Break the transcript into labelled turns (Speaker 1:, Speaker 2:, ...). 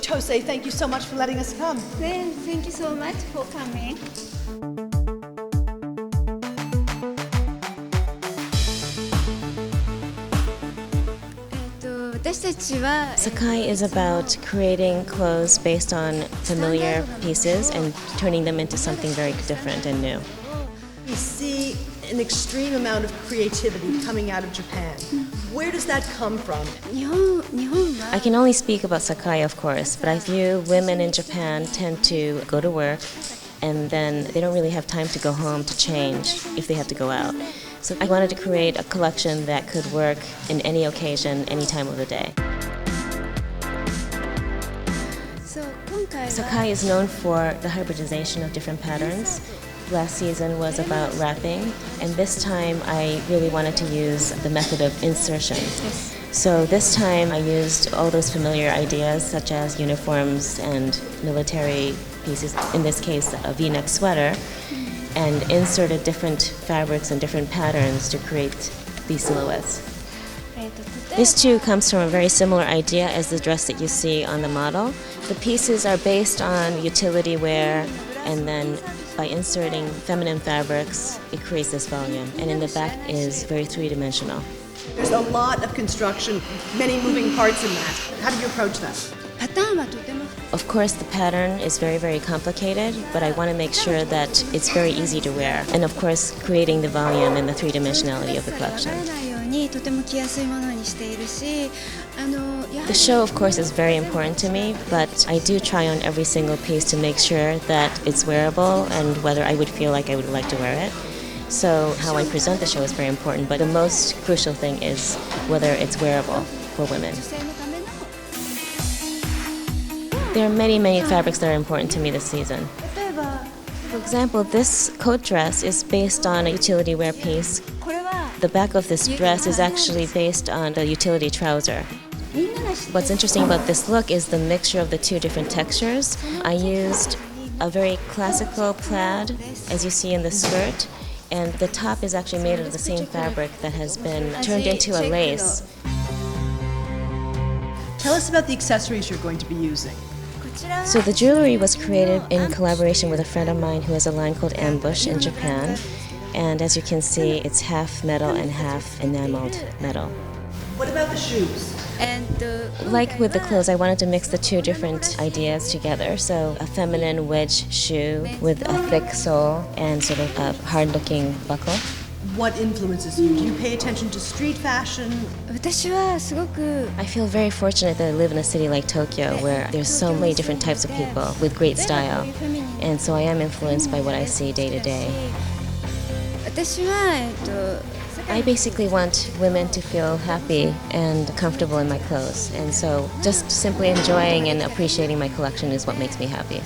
Speaker 1: Chitose, thank you so much for letting us come.
Speaker 2: Thank you so much for coming.
Speaker 3: Sacai is about creating clothes based on familiar pieces and turning them into something very different and new.
Speaker 1: We see an extreme amount of creativity coming out of Japan. Where does that come from?
Speaker 3: I can only speak about Sacai, of course, but I view women in Japan tend to go to work and then they don't really have time to go home to change if they have to go out. So I wanted to create a collection that could work in any occasion, any time of the day. Sacai is known for the hybridization of different patterns. Last season was about wrapping, and this time I really wanted to use the method of insertion. So this time I used all those familiar ideas such as uniforms and military pieces, in this case a V-neck sweater, and inserted different fabrics and different patterns to create these silhouettes. This too comes from a very similar idea as the dress that you see on the model. The pieces are based on utility wear, and then by inserting feminine fabrics, it creates this volume. And in the back is very three-dimensional.
Speaker 1: There's a lot of construction, many moving parts in that. How do you approach that?
Speaker 3: Of course, the pattern is very, very complicated, but I want to make sure that it's very easy to wear. And of course, creating the volume and the three-dimensionality of the collection. The show, of course, is very important to me, but I do try on every single piece to make sure that it's wearable and whether I would feel like I would like to wear it. So how I present the show is very important, but the most crucial thing is whether it's wearable for women. There are many, many fabrics that are important to me this season. For example, this coat dress is based on a utility wear piece. The back of this dress is actually based on the utility trouser. What's interesting about this look is the mixture of the two different textures. I used a very classical plaid, as you see in the skirt, and the top is actually made of the same fabric that has been turned into a lace.
Speaker 1: Tell us about the accessories you're going to be using.
Speaker 3: So the jewelry was created in collaboration with a friend of mine who has a line called Ambush in Japan. And as you can see, it's half metal and half enameled metal.
Speaker 1: What about the shoes?
Speaker 3: Like with the clothes, I wanted to mix the two different ideas together. So a feminine wedge shoe with a thick sole and sort of a hard-looking buckle.
Speaker 1: What influences you? Do you pay attention to street fashion?
Speaker 3: I feel very fortunate that I live in a city like Tokyo where there's so many different types of people with great style. And so I am influenced by what I see day to day. I basically want women to feel happy and comfortable in my clothes. And so just simply enjoying and appreciating my collection is what makes me happy.